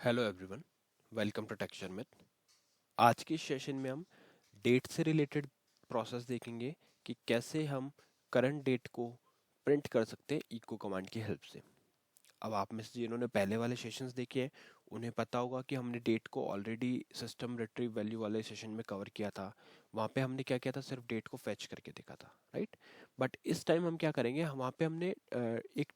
Hello everyone, welcome to texture myth. आज के session में हम डेट से रिलेटेड प्रोसेस देखेंगे कि कैसे हम करंट डेट को प्रिंट कर सकते हैं इको कमांड की हेल्प से। अब आप में से जिन्होंने पहले वाले सेशंस देखे हैं उन्हें पता होगा कि हमने डेट को ऑलरेडी सिस्टम रिट्रीव वैल्यू वाले सेशन में कवर किया था। वहाँ पे हमने क्या किया था, सिर्फ डेट को फेच करके देखा था, राइट। बट इस टाइम हम क्या करेंगे, वहाँ पे हमने एक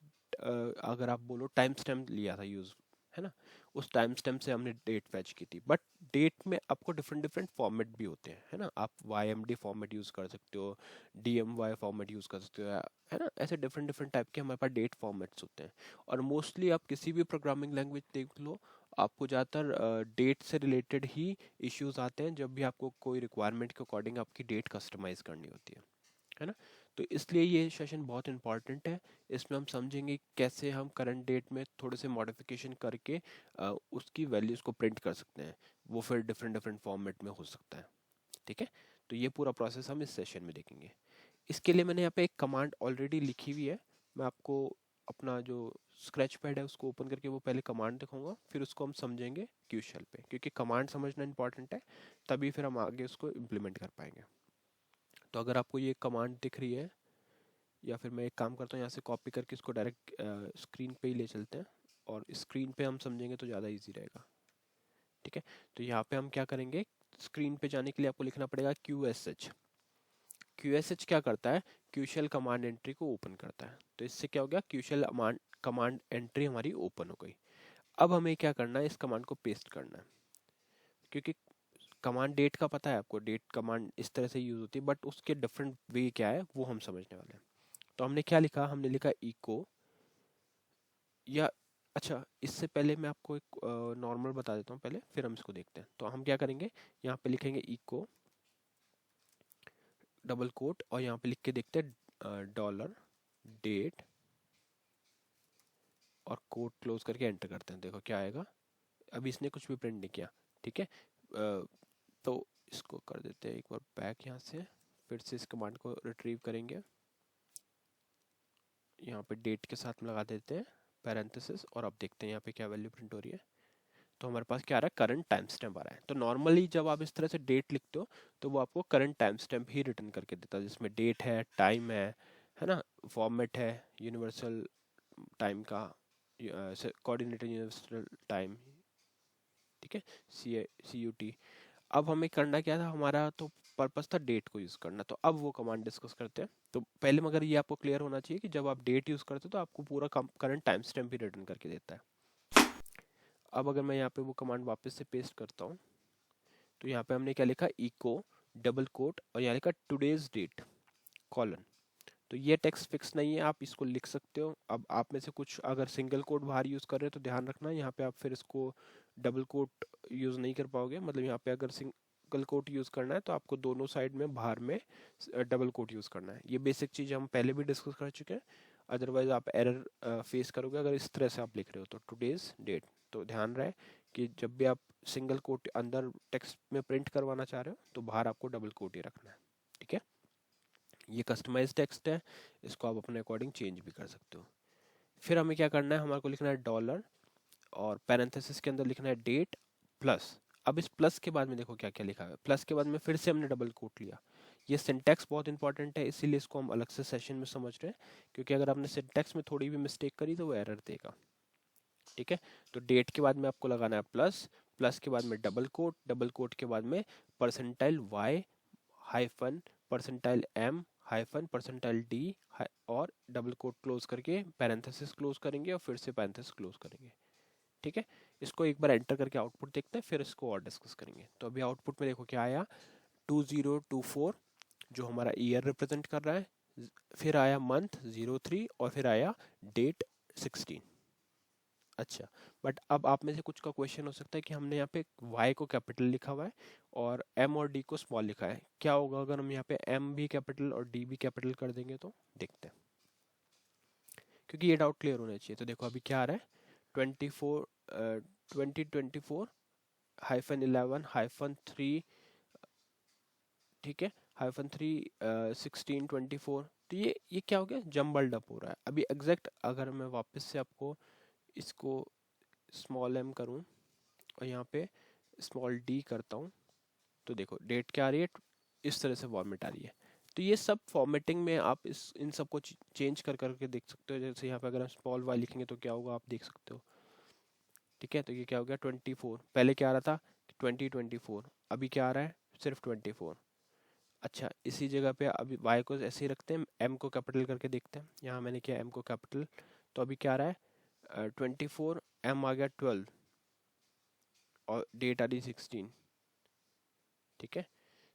अगर आप बोलो टाइम स्टैम्प लिया था यूज, है ना। उस टाइम स्टैम्प से हमने डेट फैच की थी। बट डेट में आपको डिफरेंट डिफरेंट फॉर्मेट भी होते हैं, है ना। आप Y M D format use कर सकते हो, D M Y format use कर सकते हो, है ना। ऐसे डिफरेंट डिफरेंट टाइप के हमारे पास डेट फॉर्मेट्स होते हैं। और मोस्टली आप किसी भी प्रोग्रामिंग लैंग्वेज देख लो, आपको ज़्यादातर डेट से रिलेटेड ही इश्यूज आते हैं जब भी आपको कोई रिक्वायरमेंट के अकॉर्डिंग आपकी डेट कस्टमाइज करनी होती है ना। तो इसलिए ये सेशन बहुत इंपॉर्टेंट है। इसमें हम समझेंगे कैसे हम करंट डेट में थोड़े से मॉडिफिकेशन करके उसकी वैल्यूज़ को प्रिंट कर सकते हैं। वो फिर डिफरेंट डिफरेंट फॉर्मेट में हो सकता है, ठीक है। तो ये पूरा प्रोसेस हम इस सेशन में देखेंगे। इसके लिए मैंने यहाँ पे एक कमांड ऑलरेडी लिखी हुई है। मैं आपको अपना जो स्क्रैच पैड है उसको ओपन करके वो पहले कमांड दिखाऊंगा, फिर उसको हम समझेंगे क्यू शेल पे, क्योंकि कमांड समझना इंपॉर्टेंट है, तभी फिर हम आगे उसको इम्प्लीमेंट कर पाएंगे। तो अगर आपको ये कमांड दिख रही है, या फिर मैं एक काम करता हूँ यहाँ से कॉपी करके इसको डायरेक्ट स्क्रीन पे ही ले चलते हैं, और स्क्रीन पे हम समझेंगे तो ज़्यादा इजी रहेगा, ठीक है। तो यहाँ पे हम क्या करेंगे, स्क्रीन पे जाने के लिए आपको लिखना पड़ेगा Q S H. Q S H क्या करता है, क्यूशल कमांड एंट्री को ओपन करता है। तो इससे क्या हो गया, क्यूशल कमांड एंट्री हमारी ओपन हो गई। अब हमें क्या करना है, इस कमांड को पेस्ट करना है, क्योंकि कमांड डेट का पता है आपको, डेट कमांड इस तरह से यूज होती है, बट उसके डिफरेंट वे क्या है वो हम समझने वाले हैं। तो हमने क्या लिखा, हमने लिखा इको, या अच्छा इससे पहले मैं आपको एक नॉर्मल बता देता हूँ पहले, फिर हम इसको देखते हैं। तो हम क्या करेंगे, यहाँ पे लिखेंगे इको डबल कोट, और यहाँ पे लिख के देखते हैं डॉलर डेट, और कोट क्लोज करके एंटर करते हैं, देखो क्या आएगा। अभी इसने कुछ भी प्रिंट नहीं किया, ठीक है। तो इसको कर देते हैं एक बार बैक यहाँ से, फिर से इस कमांड को रिट्रीव करेंगे, यहाँ पे डेट के साथ में लगा देते हैं पैरेंथेसिस, और अब देखते हैं यहाँ पे क्या वैल्यू प्रिंट हो रही है। तो हमारे पास क्या आ रहा है, करंट टाइम स्टैम्प आ रहा है। तो नॉर्मली जब आप इस तरह से डेट लिखते हो तो वो आपको करंट टाइम स्टैम्प ही रिटर्न करके देता है, जिसमें डेट है, है ना। फॉर्मेट है यूनिवर्सल टाइम का, कोऑर्डिनेटेड यूनिवर्सल टाइम, ठीक है, सी यू टी। अब हमें करना क्या था, हमारा तो पर्पस था डेट को यूज करना। तो अब वो कमांड डिस्कस करते हैं। तो पहले मगर ये आपको क्लियर होना चाहिए कि जब आप डेट यूज करते हो तो आपको पूरा करंट टाइम स्टैम्प ही रिटर्न करके देता है। अब अगर मैं यहाँ पे वो कमांड वापस से पेस्ट करता हूँ, तो यहाँ पे हमने क्या लिखा, इको डबल कोट, और यहाँ लिखा टुडेज डेट कॉलन। तो ये टेक्स्ट फिक्स नहीं है, आप इसको लिख सकते हो। अब आप में से कुछ अगर सिंगल कोट बाहर यूज़ कर रहे हो तो ध्यान रखना, यहाँ पे आप फिर इसको डबल कोट यूज़ नहीं कर पाओगे। मतलब यहाँ पे अगर सिंगल कोट यूज़ करना है तो आपको दोनों साइड में बाहर में डबल कोट यूज़ करना है। ये बेसिक चीज़ हम पहले भी डिस्कस कर चुके हैं। अदरवाइज आप एरर फेस करोगे अगर इस तरह से आप लिख रहे हो। तो टुडेज डेट, तो ध्यान रहे कि जब भी आप सिंगल कोट अंदर टेक्स्ट में प्रिंट करवाना चाह रहे हो तो बाहर आपको डबल कोट ही रखना है, ठीक है। ये कस्टमाइज टेक्स्ट है, इसको आप अपने अकॉर्डिंग चेंज भी कर सकते हो। फिर हमें क्या करना है, हमारे को लिखना है डॉलर, और पैरेंथेसिस के अंदर लिखना है डेट प्लस। अब इस प्लस के बाद में देखो क्या क्या लिखा है, प्लस के बाद में फिर से हमने डबल कोट लिया। ये सिंटैक्स बहुत इंपॉर्टेंट है, इसीलिए इसको हम अलग से सेशन में समझ रहे हैं, क्योंकि अगर आपने सिंटैक्स में थोड़ी भी मिस्टेक करी तो वो एरर देगा, ठीक है। तो डेट के बाद में आपको लगाना है प्लस, प्लस के बाद में डबल कोट, डबल कोट के बाद में percentile Y hyphen percentile M hyphen percentile D, और डबल कोट क्लोज करके पैरेंथेसिस क्लोज करेंगे, और फिर से पैरेंथेसिस क्लोज करेंगे, ठीक है। इसको एक बार एंटर करके आउटपुट देखते हैं, फिर इसको और डिस्कस करेंगे। तो अभी आउटपुट में देखो क्या आया, 2024 जो हमारा ईयर रिप्रेजेंट कर रहा है, फिर आया मंथ 03, और फिर आया डेट 16। अच्छा, बट अब आप में से कुछ का क्वेश्चन हो सकता है कि हमने यहाँ पे y को कैपिटल लिखा हुआ है और m और d को स्मॉल लिखा है, क्या होगा अगर हम यहाँ पे m भी कैपिटल और d भी कैपिटल कर देंगे। तो देखते हैं, क्योंकि ये डाउट क्लियर होना चाहिए। तो देखो अभी क्या आ रहा है, 2024 हाइफन 11 हाइफन 3, ठीक है, हाइफन 3 16 24। तो ये क्या हो गया, जम्बल्ड अप हो रहा है। अभी एग्जैक्ट अगर मैं वापस से आपको इसको स्मॉल m करूँ, और यहाँ पे स्मॉल डी करता हूँ, तो देखो डेट क्या आ रही है, इस तरह से फॉर्मेट आ रही है। तो ये सब फॉर्मेटिंग में आप इन सबको चेंज कर करके देख सकते हो। जैसे यहाँ पे अगर हम स्मॉल वाई लिखेंगे तो क्या होगा, आप देख सकते हो। ठीक है, तो ये क्या हो गया 24, पहले क्या आ रहा था 2024, अभी क्या आ रहा है सिर्फ 24। अच्छा, इसी जगह पे अभी वाई को ऐसे ही रखते हैं, एम को कैपिटल करके देखते हैं। यहाँ मैंने किया एम को कैपिटल, तो अभी क्या आ रहा है 24, एम आ गया 12 और डेट आ रही 16। ठीक है,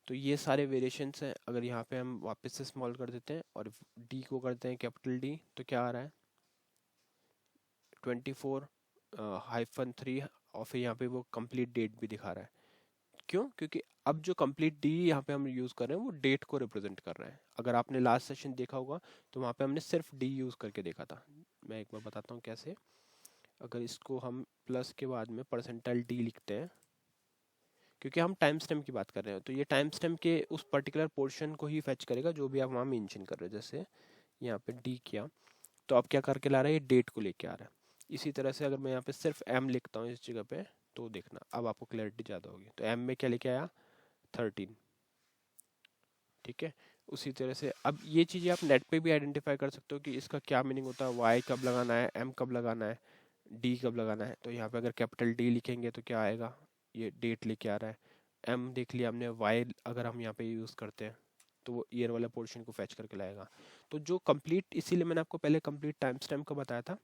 तो ये सारे वेरिएशंस हैं। अगर यहाँ पे हम वापस से स्मॉल कर देते हैं और डी को करते हैं कैपिटल डी, तो क्या आ रहा है 24-3, और फिर यहाँ पे वो कंप्लीट डेट भी दिखा रहा है। क्यों? क्योंकि अब जो कंप्लीट डी यहाँ पे हम यूज़ कर रहे हैं वो डेट को रिप्रेजेंट कर रहा है। अगर आपने लास्ट सेशन देखा होगा तो वहाँ पे हमने सिर्फ डी यूज़ करके देखा था। मैं एक बार बताता हूँ कैसे। अगर इसको हम प्लस के बाद में परसेंटाइल डी लिखते हैं, क्योंकि हम टाइम स्टैम्प की बात कर रहे हैं, तो ये टाइम स्टैम्प के उस पर्टिकुलर पोर्शन को ही फेच करेगा जो भी आप वहाँ मेंशन कर रहे हो। जैसे यहाँ पे डी किया, तो अब क्या करके ला रहा है, ये डेट को लेके आ रहा है। इसी तरह से अगर मैं यहाँ पे सिर्फ एम लिखता हूँ इस जगह पे, तो देखना अब आपको क्लैरिटी ज़्यादा होगी। तो एम में क्या लेके आया 13। ठीक है, उसी तरह से अब ये चीज़ें आप नेट पे भी आइडेंटिफाई कर सकते हो कि इसका क्या मीनिंग होता है, वाई कब लगाना है, एम कब लगाना है, डी कब लगाना है। तो यहाँ पे अगर कैपिटल डी लिखेंगे तो क्या आएगा, ये डेट लेके आ रहा है। एम देख लिया हमने, वाई अगर हम यहाँ पे यूज़ करते हैं तो वो ईयर वाला पोर्शन को फैच करके लाएगा। तो जो कंप्लीट, इसीलिए मैंने आपको पहले कंप्लीट टाइम स्टैम्प का बताया था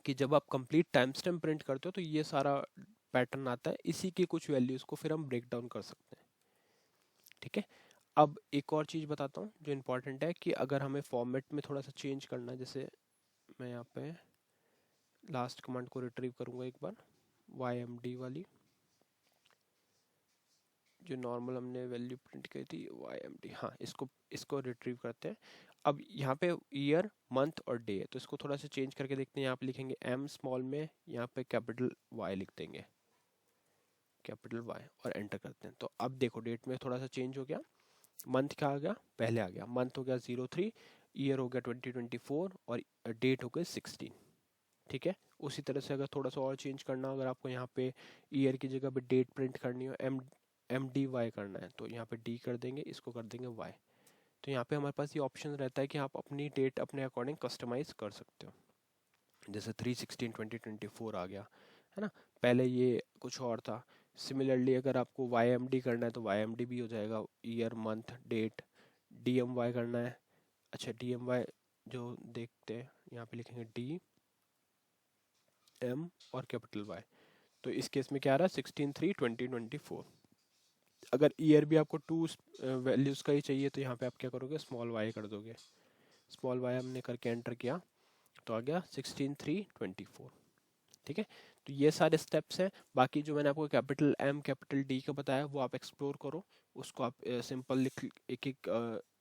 कि जब आप कंप्लीट टाइम स्टैम्प प्रिंट करते हो तो ये सारा पैटर्न आता है, इसी की कुछ वैल्यूज़ को फिर हम ब्रेक डाउन कर सकते हैं। ठीक है, अब एक और चीज़ बताता हूँ जो इम्पोर्टेंट है कि अगर हमें फॉर्मेट में थोड़ा सा चेंज करना है, जैसे मैं यहाँ पे लास्ट कमांड को रिट्रीव करूँगा एक बार, वाई एम डी वाली जो नॉर्मल हमने वैल्यू प्रिंट की थी, वाई एम डी, हाँ इसको इसको रिट्रीव करते हैं। अब यहाँ पे ईयर मंथ और डे है, तो इसको थोड़ा सा चेंज करके देखते हैं। यहाँ पे लिखेंगे एम स्मॉल में, यहाँ पे कैपिटल वाई लिख देंगे, कैपिटल वाई, और एंटर करते हैं। तो अब देखो डेट में थोड़ा सा चेंज हो गया, मंथ क्या आ गया, पहले आ गया मंथ हो गया 03, ईयर हो गया 2024 और डेट हो गई 16। ठीक है, उसी तरह से अगर थोड़ा सा और चेंज करना हो, अगर आपको यहाँ पे ईयर की जगह पे डेट प्रिंट करनी हो, एम एम डी वाई करना है, तो यहाँ पे डी कर देंगे, इसको कर देंगे वाई। तो यहाँ पे हमारे पास ये ऑप्शन रहता है कि आप अपनी डेट अपने अकॉर्डिंग कस्टमाइज कर सकते हो। जैसे 3/16/2024 आ गया है ना, पहले ये कुछ और था। सिमिलरली अगर आपको वाई एम डी करना है तो वाई एम डी भी हो जाएगा, year month date. D M Y करना है, अच्छा डी एम वाई जो देखते हैं यहाँ पे लिखेंगे डी एम और कैपिटल वाई। तो इस केस में क्या आ रहा है 16/3/2024। अगर ईयर भी आपको 2 वैल्यूज़ का ही चाहिए तो यहाँ पे आप क्या करोगे, स्मॉल वाई कर दोगे। स्मॉल वाई हमने करके एंटर किया तो आ गया 16/3/24। ठीक है, तो ये सारे स्टेप्स हैं। बाकी जो मैंने आपको कैपिटल एम कैपिटल डी का बताया वो आप एक्सप्लोर करो, उसको आप सिंपल लिख एक एक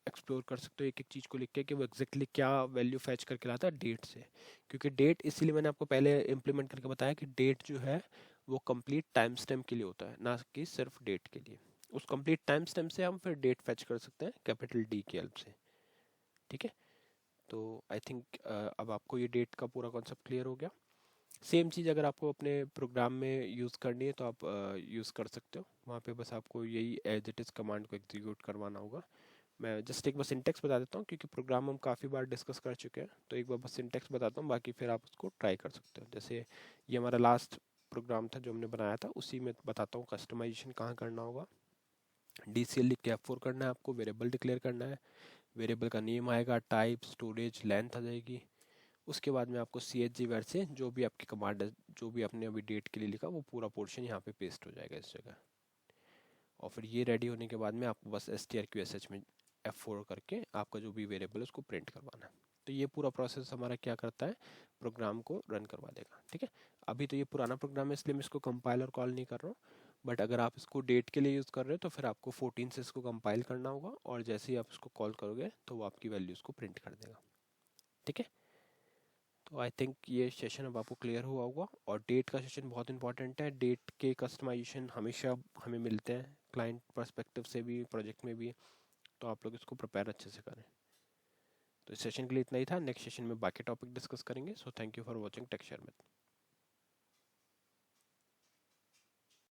एक्सप्लोर कर सकते हो एक एक चीज़ को लिख के कि वो एग्जैक्टली क्या वैल्यू फैच करके लाता है डेट से। क्योंकि डेट इसीलिए मैंने आपको पहले इम्प्लीमेंट करके बताया कि डेट जो है वो कंप्लीट टाइम स्टैम्प के लिए होता है, ना कि सिर्फ डेट के लिए। उस कंप्लीट टाइम स्टैम्प से हम फिर डेट फैच कर सकते हैं कैपिटल डी की हेल्प से। ठीक है, तो आई थिंक अब आपको ये डेट का पूरा कॉन्सेप्ट क्लियर हो गया। सेम चीज़ अगर आपको अपने प्रोग्राम में यूज़ करनी है तो आप यूज़ कर सकते हो। वहाँ पे बस आपको यही एज इट इज़ कमांड को एग्जीक्यूट करवाना होगा। मैं जस्ट एक बार सिंटेक्स बता देता हूँ क्योंकि प्रोग्राम हम काफ़ी बार डिस्कस कर चुके हैं, तो एक बार बस सिंटेक्स बताता हूँ, बाकी फिर आप उसको ट्राई कर सकते हो। जैसे ये हमारा लास्ट प्रोग्राम था जो हमने बनाया था, उसी में बताता हूँ कस्टमाइजेशन कहाँ करना होगा। DCL लिख के F4 करना है आपको, वेरिएबल डिक्लेयर करना है, वेरिएबल का नेम आएगा, टाइप, स्टोरेज, लेंथ आ जाएगी। उसके बाद में आपको CHG वेर से जो भी आपकी कमांड है, जो भी आपने अभी डेट के लिए लिखा वो पूरा पोर्शन यहाँ पे पेस्ट हो जाएगा इस जगह। और फिर ये रेडी होने के बाद में आपको बस strqsh में F4 करके आपका जो भी वेरिएबल है उसको प्रिंट करवाना है। तो ये पूरा प्रोसेस हमारा क्या करता है, प्रोग्राम को रन करवा देगा। ठीक है, अभी तो ये पुराना प्रोग्राम है इसलिए मैं इसको कंपाइल और कॉल नहीं कर रहा हूँ, बट अगर आप इसको डेट के लिए यूज़ कर रहे हो तो फिर आपको 14 से इसको कंपाइल करना होगा और जैसे ही आप इसको कॉल करोगे तो वो आपकी वैल्यूज़ को प्रिंट कर देगा। ठीक है, तो आई थिंक ये सेशन अब आपको क्लियर हुआ होगा। और डेट का सेशन बहुत इंपॉर्टेंट है, डेट के कस्टमाइजेशन हमेशा हमें मिलते हैं क्लाइंट पर्सपेक्टिव से भी, प्रोजेक्ट में भी, तो आप लोग इसको प्रिपेयर अच्छे से करें। तो इस सेशन के लिए इतना ही था, नेक्स्ट सेशन में बाकी टॉपिक डिस्कस करेंगे। So thank you for watching tech share में।